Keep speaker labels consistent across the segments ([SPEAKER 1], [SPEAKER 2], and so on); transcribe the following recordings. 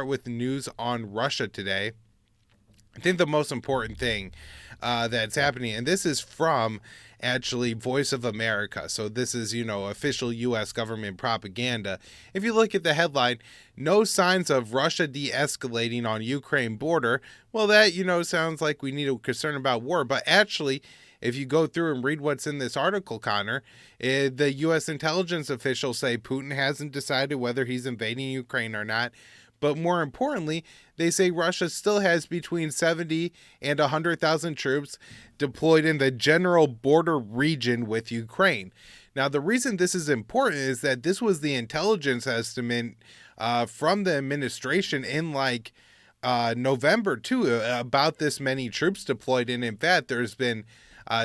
[SPEAKER 1] With news on Russia today. I think the most important thing that's happening, and this is from actually Voice of America. So this is, official U.S. government propaganda. If you look at the headline, no signs of Russia de-escalating on Ukraine border. Well, that, sounds like we need to concern about war. But actually, if you go through and read what's in this article, Connor, the U.S. intelligence officials say Putin hasn't decided whether he's invading Ukraine or not. But more importantly, they say Russia still has between 70 and 100,000 troops deployed in the general border region with Ukraine. Now, the reason this is important is that this was the intelligence estimate from the administration in November, too, about this many troops deployed. And in fact, there's been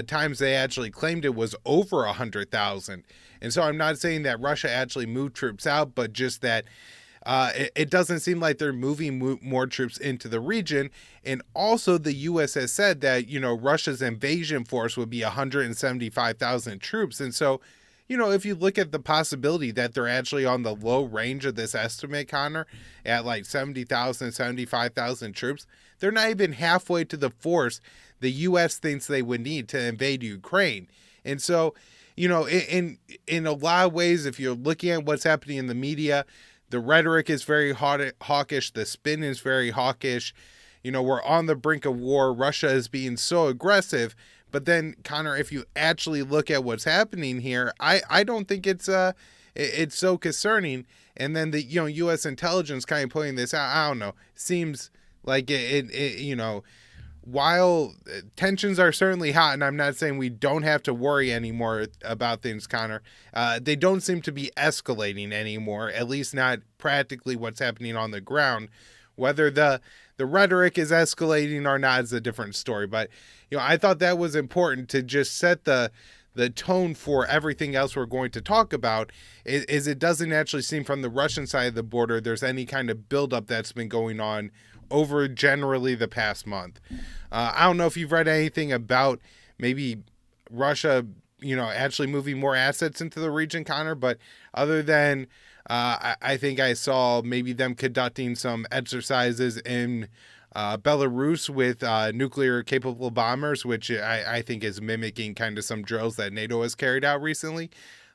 [SPEAKER 1] times they actually claimed it was over 100,000. And so I'm not saying that Russia actually moved troops out, but just that it doesn't seem like they're moving more troops into the region. And also the U.S. has said that, Russia's invasion force would be 175,000 troops. And so, if you look at the possibility that they're actually on the low range of this estimate, Connor, at 70,000, 75,000 troops, they're not even halfway to the force the U.S. thinks they would need to invade Ukraine. And so, in a lot of ways, if you're looking at what's happening in the media, the rhetoric is very hawkish. The spin is very hawkish. We're on the brink of war. Russia is being so aggressive. But then, Connor, if you actually look at what's happening here, I don't think it's so concerning. And then the U.S. intelligence kind of putting this out. I don't know. Seems like while tensions are certainly hot, and I'm not saying we don't have to worry anymore about things, Connor, they don't seem to be escalating anymore, at least not practically what's happening on the ground. Whether the rhetoric is escalating or not is a different story. But, I thought that was important to just set the tone for everything else we're going to talk about, is it doesn't actually seem from the Russian side of the border there's any kind of buildup that's been going on over generally the past month. I don't know if you've read anything about maybe Russia, actually moving more assets into the region, Connor, but other than I think I saw maybe them conducting some exercises in Belarus with nuclear-capable bombers, which I think is mimicking kind of some drills that NATO has carried out recently.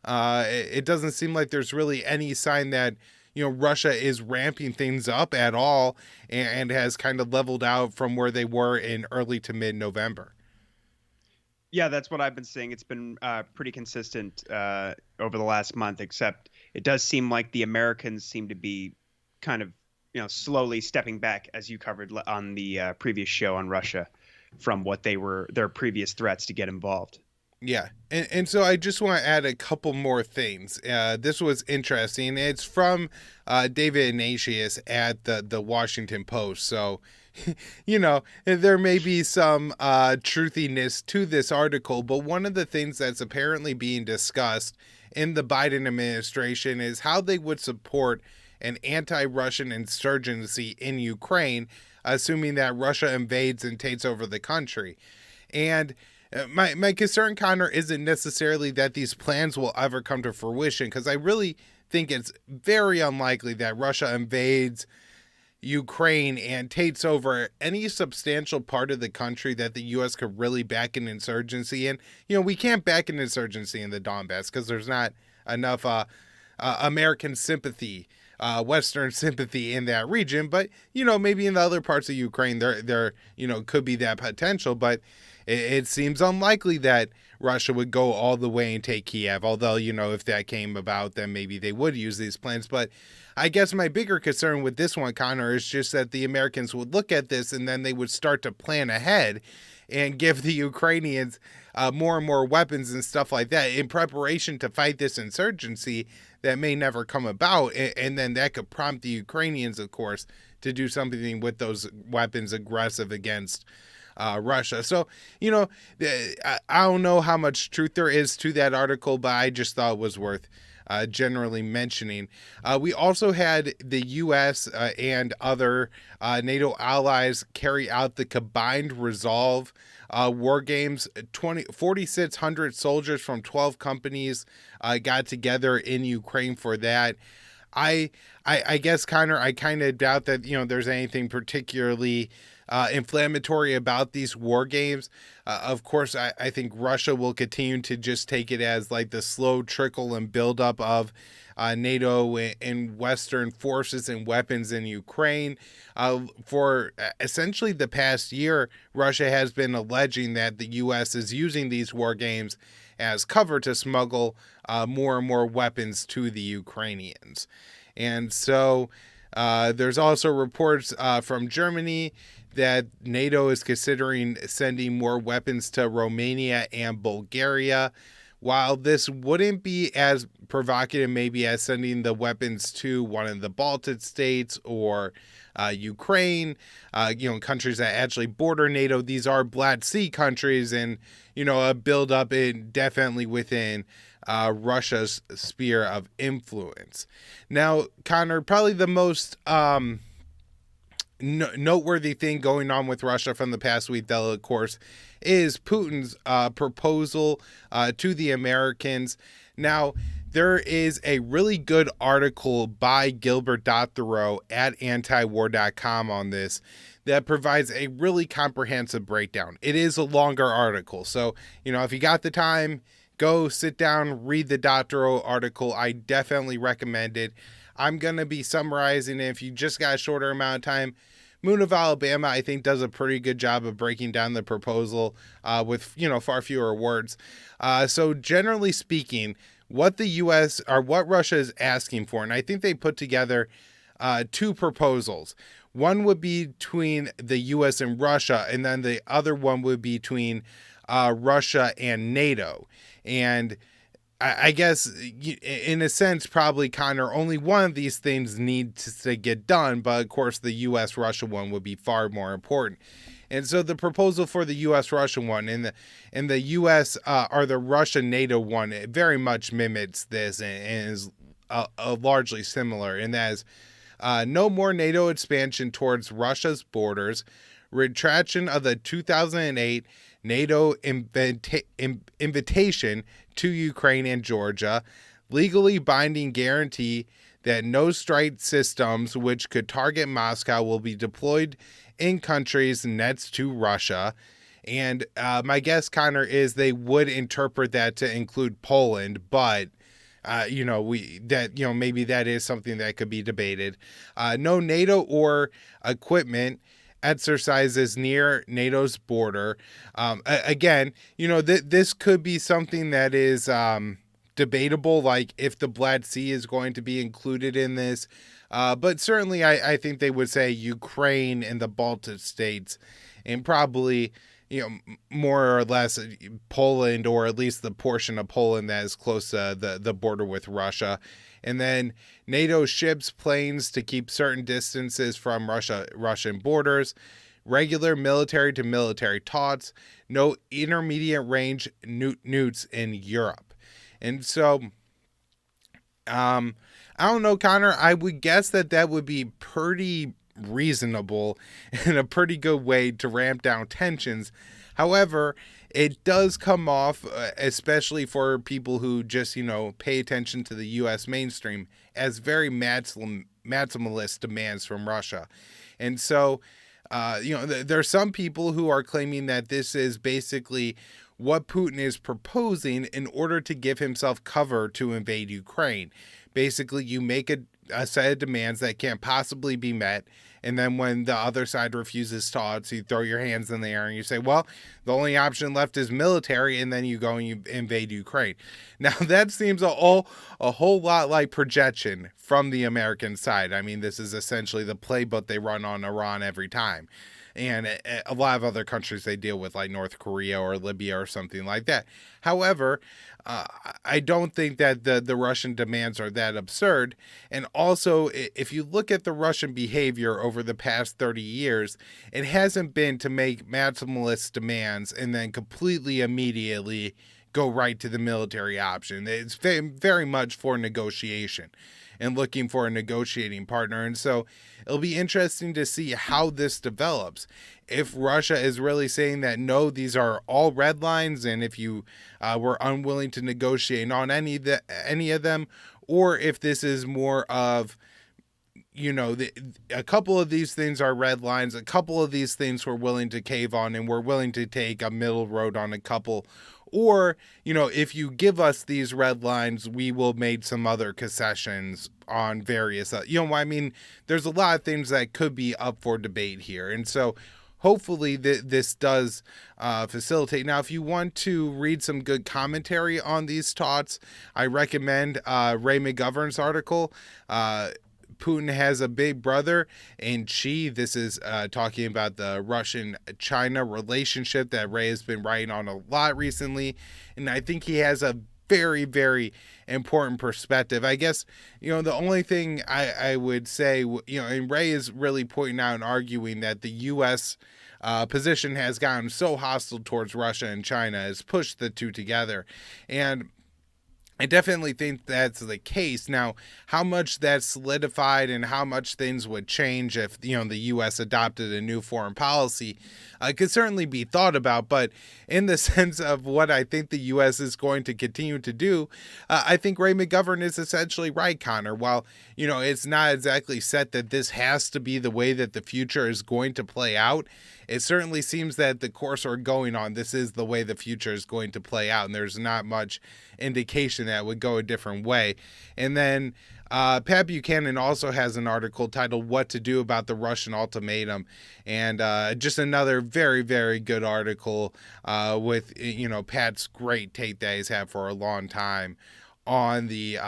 [SPEAKER 1] It doesn't seem like there's really any sign that Russia is ramping things up at all and has kind of leveled out from where they were in early to mid-November.
[SPEAKER 2] Yeah, that's what I've been seeing. It's been pretty consistent over the last month, except it does seem like the Americans seem to be kind of, slowly stepping back, as you covered on the previous show on Russia, from what their previous threats to get involved.
[SPEAKER 1] Yeah, and so I just want to add a couple more things. This was interesting. It's from David Ignatius at the Washington Post. So, there may be some truthiness to this article, but one of the things that's apparently being discussed in the Biden administration is how they would support an anti-Russian insurgency in Ukraine, assuming that Russia invades and takes over the country. And my concern, Connor, isn't necessarily that these plans will ever come to fruition, because I really think it's very unlikely that Russia invades Ukraine and takes over any substantial part of the country that the U.S. could really back an insurgency in. We can't back an insurgency in the Donbass because there's not enough American sympathy, Western sympathy in that region. But, maybe in the other parts of Ukraine, there could be that potential. But it seems unlikely that Russia would go all the way and take Kiev, although, if that came about, then maybe they would use these plans. But I guess my bigger concern with this one, Connor, is just that the Americans would look at this and then they would start to plan ahead and give the Ukrainians more and more weapons and stuff like that in preparation to fight this insurgency that may never come about. And then that could prompt the Ukrainians, of course, to do something with those weapons aggressive against Russia. So, I don't know how much truth there is to that article, but I just thought it was worth generally mentioning. We also had the U.S. And other NATO allies carry out the combined resolve war games. 4,600 soldiers from 12 companies got together in Ukraine for that. I guess, Connor, I kind of doubt that, there's anything particularly inflammatory about these war games. Of course, I think Russia will continue to just take it as like the slow trickle and buildup of NATO and Western forces and weapons in Ukraine. For essentially the past year, Russia has been alleging that the U.S. is using these war games as cover to smuggle more and more weapons to the Ukrainians. And so there's also reports from Germany that NATO is considering sending more weapons to Romania and Bulgaria. While this wouldn't be as provocative maybe as sending the weapons to one of the Baltic states or Ukraine, countries that actually border NATO, these are Black Sea countries, and, a buildup in definitely within Russia's sphere of influence. Now, Connor, probably the most noteworthy thing going on with Russia from the past week, though, of course, is Putin's proposal to the Americans. Now, there is a really good article by Gilbert Dothero at antiwar.com on this that provides a really comprehensive breakdown. It is a longer article, so, if you got the time, go sit down, read the Dothero article. I definitely recommend it. I'm going to be summarizing it. If you just got a shorter amount of time, Moon of Alabama, I think, does a pretty good job of breaking down the proposal with, far fewer words. So generally speaking, what the U.S. or what Russia is asking for, and I think they put together two proposals. One would be between the U.S. and Russia, and then the other one would be between Russia and NATO. And I guess, in a sense, probably, Connor, only one of these things needs to get done, but of course the U.S.-Russia one would be far more important. And so the proposal for the U.S.-Russian one and the U.S. Or the Russia-NATO one, it very much mimics this and is largely similar, and that is no more NATO expansion towards Russia's borders, retraction of the 2008 NATO invitation to Ukraine and Georgia, legally binding guarantee that no strike systems which could target Moscow will be deployed in countries next to Russia. And my guess, Connor, is they would interpret that to include Poland, but maybe that is something that could be debated. No NATO or equipment exercises near NATO's border. Again, this could be something that is debatable, like if the Black Sea is going to be included in this. But certainly I think they would say Ukraine and the Baltic states, and probably, more or less Poland, or at least the portion of Poland that is close to the border with Russia. And then NATO ships planes to keep certain distances from Russian borders, regular military to military talks, no intermediate range nukes in Europe. And so, I don't know, Connor, I would guess that would be pretty reasonable and a pretty good way to ramp down tensions. However, it does come off, especially for people who just, pay attention to the U.S. mainstream, as very maximalist demands from Russia. And so, there are some people who are claiming that this is basically what Putin is proposing in order to give himself cover to invade Ukraine. Basically, you make a set of demands that can't possibly be met, and then when the other side refuses talks, you throw your hands in the air and you say, well, the only option left is military, and then you go and you invade Ukraine. Now, that seems a whole lot like projection from the American side. I mean, this is essentially the playbook they run on Iran every time. And a lot of other countries they deal with, like North Korea or Libya or something like that. However, I don't think that the Russian demands are that absurd. And also, if you look at the Russian behavior over the past 30 years, it hasn't been to make maximalist demands and then completely immediately go right to the military option. It's very much for negotiation and looking for a negotiating partner. And so it'll be interesting to see how this develops. If Russia is really saying that, no, these are all red lines, and if you were unwilling to negotiate on any of them, or if this is more of, a couple of these things are red lines, a couple of these things we're willing to cave on, and we're willing to take a middle road on a couple. Or, if you give us these red lines, we will make some other concessions on various, there's a lot of things that could be up for debate here. And so hopefully this does facilitate. Now, if you want to read some good commentary on these thoughts, I recommend Ray McGovern's article, Putin has a big brother in Xi. This is talking about the Russian-China relationship that Ray has been writing on a lot recently. And I think he has a very, very important perspective. I guess, the only thing I would say, and Ray is really pointing out and arguing that the U.S. Position has gotten so hostile towards Russia and China has pushed the two together. And I definitely think that's the case. Now, how much that's solidified and how much things would change if, the U.S. adopted a new foreign policy could certainly be thought about. But in the sense of what I think the U.S. is going to continue to do, I think Ray McGovern is essentially right, Connor. While, it's not exactly set that this has to be the way that the future is going to play out, it certainly seems that the course we're going on, this is the way the future is going to play out. And there's not much indication that would go a different way. And then Pat Buchanan also has an article titled "What to Do About the Russian Ultimatum," and just another very, very good article with Pat's great take that he's had for a long time on the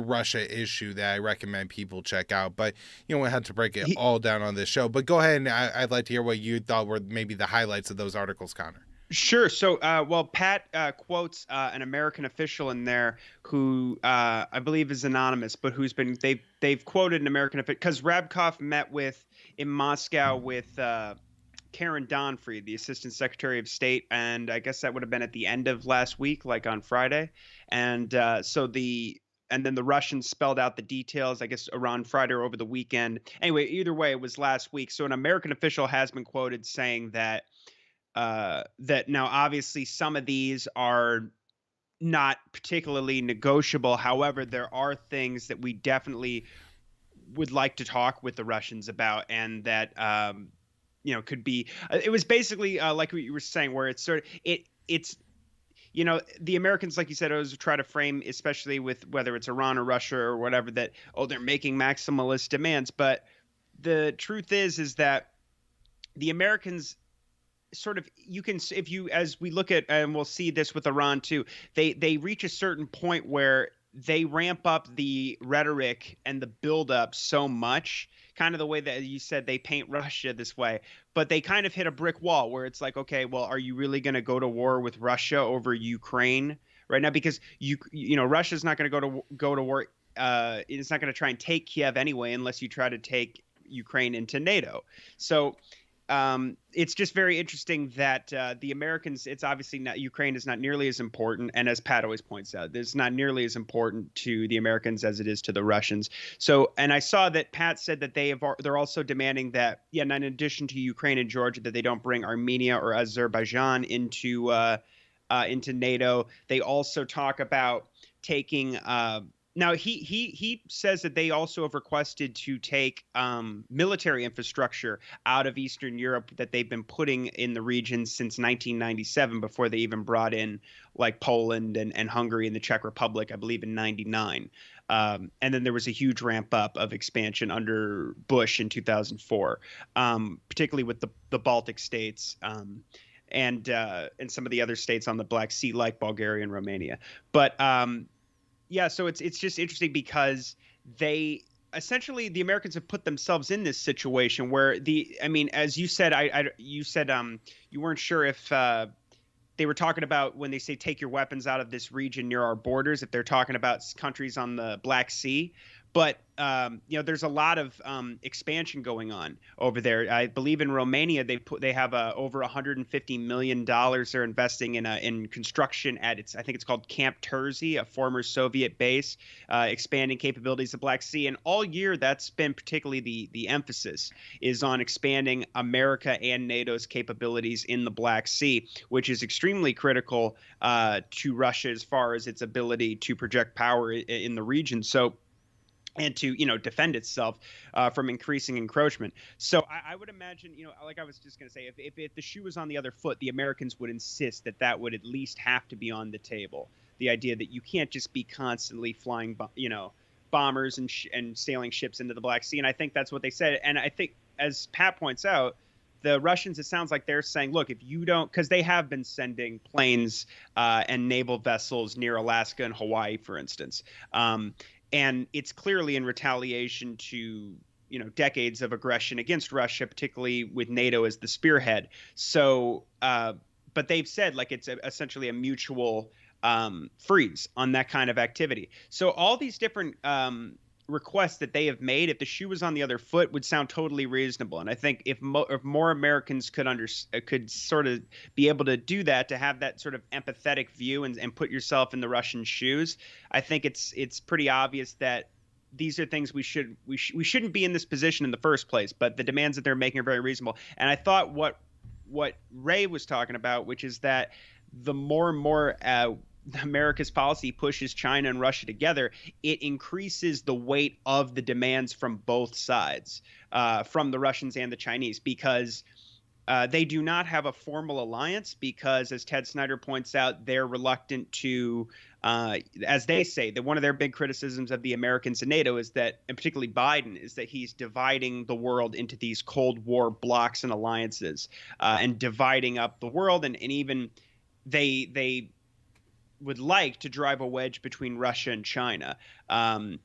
[SPEAKER 1] Russia issue that I recommend people check out. But we have to break it all down on this show. But go ahead, and I'd like to hear what you thought were maybe the highlights of those articles, Connor.
[SPEAKER 2] Sure. So, Pat quotes an American official in there who I believe is anonymous, but they've quoted an American official because Rabkov met in Moscow with Karen Donfrey, the Assistant Secretary of State, and I guess that would have been at the end of last week, like on Friday, and then the Russians spelled out the details, I guess, around Friday or over the weekend. Anyway, either way, it was last week. So an American official has been quoted saying that now obviously some of these are not particularly negotiable. However, there are things that we definitely would like to talk with the Russians about, and that could be. It was basically like what you were saying, where it's the Americans, like you said, always try to frame, especially with whether it's Iran or Russia or whatever, that they're making maximalist demands. But the truth is that the Americans sort of, as we look at, and we'll see this with Iran too, they reach a certain point where they ramp up the rhetoric and the buildup so much, kind of the way that you said they paint Russia this way, but they kind of hit a brick wall where it's like, okay, well, are you really going to go to war with Russia over Ukraine right now? Because Russia's not going to go to war. It's not going to try and take Kiev anyway, unless you try to take Ukraine into NATO. So it's just very interesting that the Americans, it's obviously not, Ukraine is not nearly as important. And as Pat always points out, it's not nearly as important to the Americans as it is to the Russians. So, and I saw that Pat said that they're also demanding that, in addition to Ukraine and Georgia, that they don't bring Armenia or Azerbaijan into NATO. They also talk about taking now, he says that they also have requested to take military infrastructure out of Eastern Europe that they've been putting in the region since 1997, before they even brought in like Poland and Hungary and the Czech Republic, I believe, in 99. And then there was a huge ramp up of expansion under Bush in 2004, particularly with the Baltic states. And some of the other states on the Black Sea, like Bulgaria and Romania. But yeah, so it's just interesting because they essentially, the Americans have put themselves in this situation where as you said, you said you weren't sure if they were talking about, when they say take your weapons out of this region near our borders, if they're talking about countries on the Black Sea. But there's a lot of expansion going on over there. I believe in Romania they have over $150 million they're investing in construction at I think it's called Camp Terzi, a former Soviet base, expanding capabilities of the Black Sea. And all year that's been particularly the emphasis is on expanding America and NATO's capabilities in the Black Sea, which is extremely critical to Russia as far as its ability to project power in the region. So, and to defend itself from increasing encroachment. So I would imagine, like I was just going to say, if the shoe was on the other foot, the Americans would insist that would at least have to be on the table. The idea that you can't just be constantly flying, bombers and sailing ships into the Black Sea. And I think that's what they said. And I think, as Pat points out, the Russians, it sounds like they're saying, look, if you don't, because they have been sending planes and naval vessels near Alaska and Hawaii, for instance. And it's clearly in retaliation to, decades of aggression against Russia, particularly with NATO as the spearhead. So, but they've said it's essentially a mutual freeze on that kind of activity. So all these different requests that they have made, if the shoe was on the other foot, would sound totally reasonable. And I think if more Americans could sort of be able to do that, to have that sort of empathetic view and put yourself in the Russian shoes, I think it's pretty obvious that these are things we shouldn't be in this position in the first place. But the demands that they're making are very reasonable. And I thought what Ray was talking about, which is that the more and more America's policy pushes China and Russia together, it increases the weight of the demands from both sides, from the Russians and the Chinese, because they do not have a formal alliance because, as Ted Snyder points out, they're reluctant to, as they say, that one of their big criticisms of the Americans and NATO is that, and particularly Biden, is that he's dividing the world into these Cold War blocs and alliances, and dividing up the world. And even they would like to drive a wedge between Russia and China. But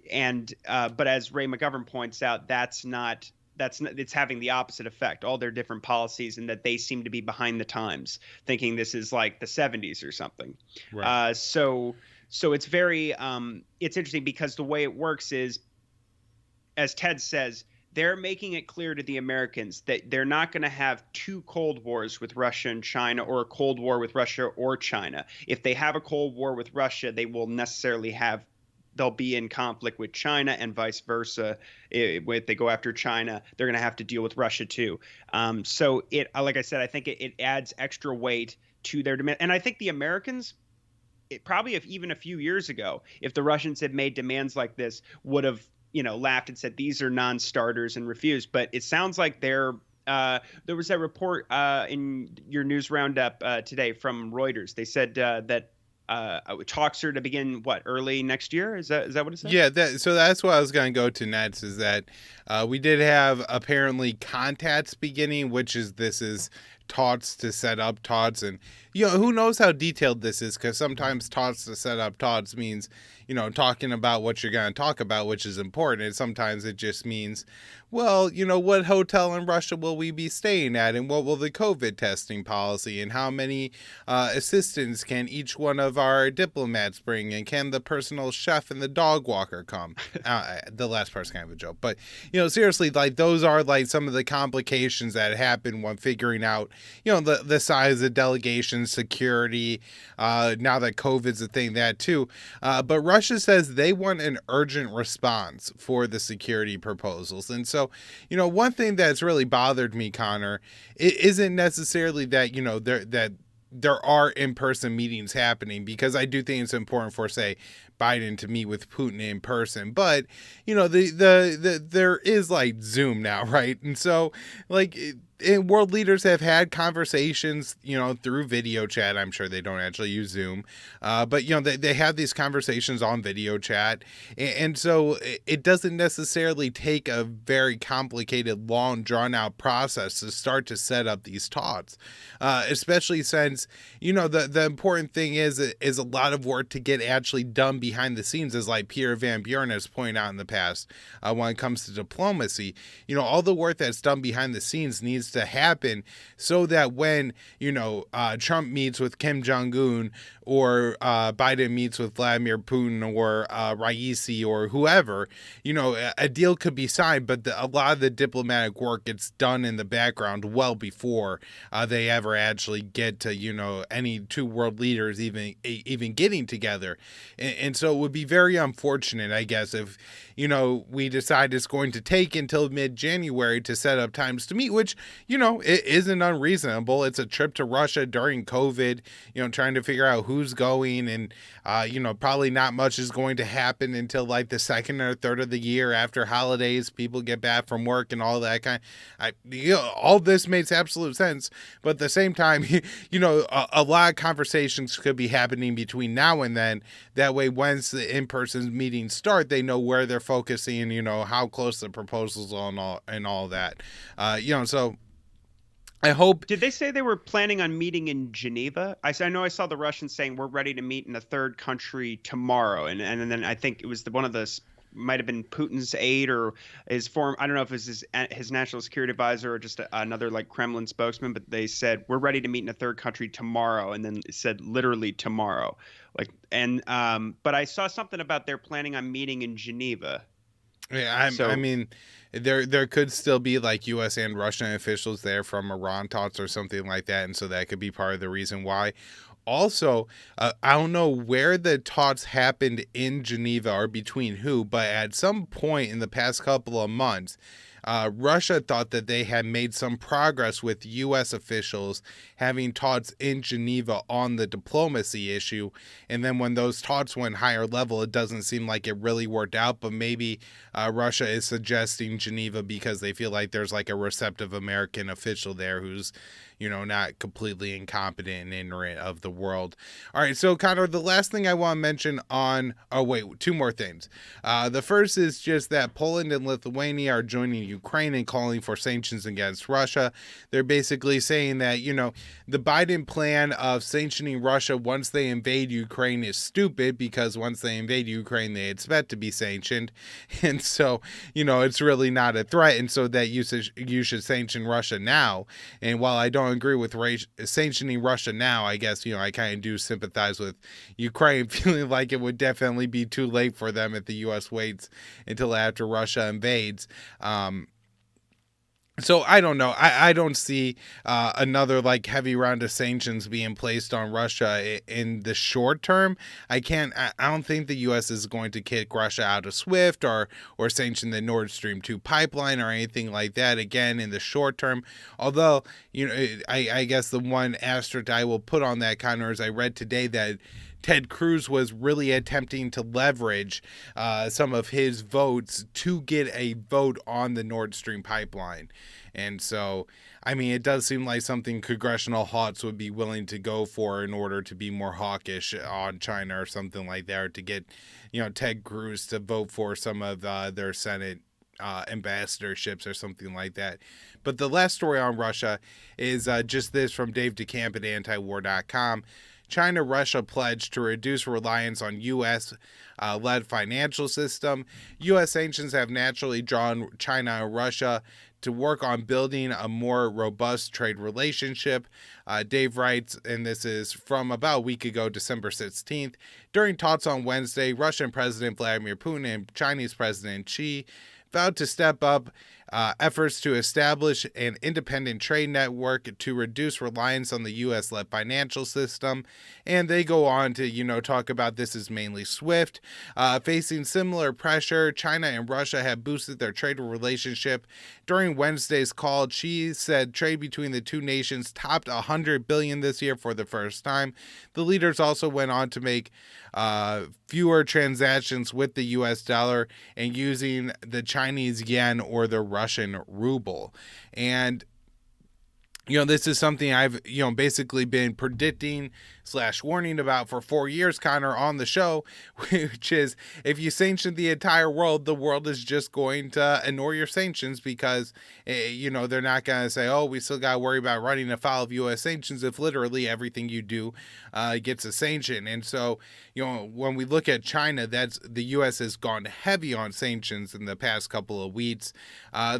[SPEAKER 2] as Ray McGovern points out, it's having the opposite effect, all their different policies, and that they seem to be behind the times, thinking this is like the 70s or something. Right. So it's very, it's interesting because the way it works is, as Ted says, they're making it clear to the Americans that they're not going to have two Cold Wars with Russia and China, or a Cold War with Russia or China. If they have a Cold War with Russia, they'll be in conflict with China, and vice versa. If they go after China, they're going to have to deal with Russia too. So like I said, I think it adds extra weight to their demand. And I think the Americans, probably even a few years ago, if the Russians had made demands like this, would have laughed and said these are non-starters and refused. But it sounds like there was a report in your news roundup today from Reuters. They said that talks are to begin early next year. Is that what it said?
[SPEAKER 1] Yeah, so that's what I was going to go to next, is that we did have apparently contacts beginning, this is talks to set up talks. And who knows how detailed this is, because sometimes talks to set up talks means talking about what you're going to talk about, which is important, and sometimes it just means, well, what hotel in Russia will we be staying at, and what will the COVID testing policy, and how many assistants can each one of our diplomats bring, and can the personal chef and the dog walker come? The last part's kind of a joke, but seriously, those are some of the complications that happen when figuring out the size of delegations, security, now that COVID's a thing, that too, but Russia says they want an urgent response for the security proposals. And so, one thing that's really bothered me, Connor, it isn't necessarily that there are in-person meetings happening, because I do think it's important for, say, Biden to meet with Putin in person, but there is Zoom now, right? And so world leaders have had conversations, through video chat. I'm sure they don't actually use Zoom, but they have these conversations on video chat, and so it doesn't necessarily take a very complicated, long, drawn-out process to start to set up these talks, especially since the important thing is a lot of work to get actually done behind the scenes, as like Peter Van Buren has pointed out in the past, when it comes to diplomacy. All the work that's done behind the scenes needs to happen so that when, Trump meets with Kim Jong-un, or Biden meets with Vladimir Putin, or Raisi, or whoever, a deal could be signed, but a lot of the diplomatic work gets done in the background well before they ever actually get to, any two world leaders even getting together. And so it would be very unfortunate, I guess, if, we decide it's going to take until mid-January to set up times to meet, which, it isn't unreasonable. It's a trip to Russia during COVID, trying to figure out who's going, and, probably not much is going to happen until like the second or third of the year after holidays, people get back from work and all that all this makes absolute sense. But at the same time, a lot of conversations could be happening between now and then. That way, once the in-person meetings start, they know where they're focusing, how close the proposals are and all that. So I hope.
[SPEAKER 2] Did they say they were planning on meeting in Geneva? I know I saw the Russians saying we're ready to meet in a third country tomorrow, and then I think it was one of the, might have been Putin's aide or his I don't know if it was his national security advisor or just another like Kremlin spokesman, but they said we're ready to meet in a third country tomorrow, and then it said literally tomorrow. But I saw something about they're planning on meeting in Geneva.
[SPEAKER 1] Yeah, I mean, there could still be like U.S. and Russian officials there from Iran talks or something like that, and so that could be part of the reason why. Also, I don't know where the talks happened in Geneva or between who, but at some point in the past couple of months, Russia thought that they had made some progress with U.S. officials having talks in Geneva on the diplomacy issue. And then when those talks went higher level, it doesn't seem like it really worked out. But maybe Russia is suggesting Geneva because they feel like there's like a receptive American official there who's, not completely incompetent and ignorant of the world. All right, so Connor, the last thing I want to mention two more things. The first is just that Poland and Lithuania are joining Ukraine and calling for sanctions against Russia. They're basically saying that, the Biden plan of sanctioning Russia once they invade Ukraine is stupid because once they invade Ukraine, they expect to be sanctioned. And so, it's really not a threat. And so that you should sanction Russia now. And while I don't agree with sanctioning Russia now, I guess, I kind of do sympathize with Ukraine, feeling like it would definitely be too late for them if the U.S. waits until after Russia invades. So I don't know. I don't see another like heavy round of sanctions being placed on Russia in the short term. I don't think the U.S. is going to kick Russia out of SWIFT or sanction the Nord Stream 2 pipeline or anything like that again in the short term. Although, I guess the one asterisk I will put on that, Connor, is I read today that Ted Cruz was really attempting to leverage some of his votes to get a vote on the Nord Stream pipeline. And so, it does seem like something congressional hawks would be willing to go for in order to be more hawkish on China or something like that, or to get, Ted Cruz to vote for some of their Senate ambassadorships or something like that. But the last story on Russia is just this from Dave DeCamp at antiwar.com. China-Russia pledged to reduce reliance on U.S.-led financial system. U.S. sanctions have naturally drawn China and Russia to work on building a more robust trade relationship. Dave writes, and this is from about a week ago, December 16th, during talks on Wednesday, Russian President Vladimir Putin and Chinese President Xi vowed to step up efforts to establish an independent trade network to reduce reliance on the U.S.-led financial system. And they go on to, talk about this is mainly SWIFT. Facing similar pressure, China and Russia have boosted their trade relationship. During Wednesday's call, Xi said trade between the two nations topped $100 billion this year for the first time. The leaders also went on to make fewer transactions with the U.S. dollar and using the Chinese yen or the Russian ruble. And This is something I've, basically been predicting / warning about for 4 years, Connor, on the show, which is if you sanction the entire world, the world is just going to ignore your sanctions because, they're not going to say, oh, we still got to worry about running afoul of U.S. sanctions if literally everything you do gets a sanction. And so, when we look at China, the U.S. has gone heavy on sanctions in the past couple of weeks. The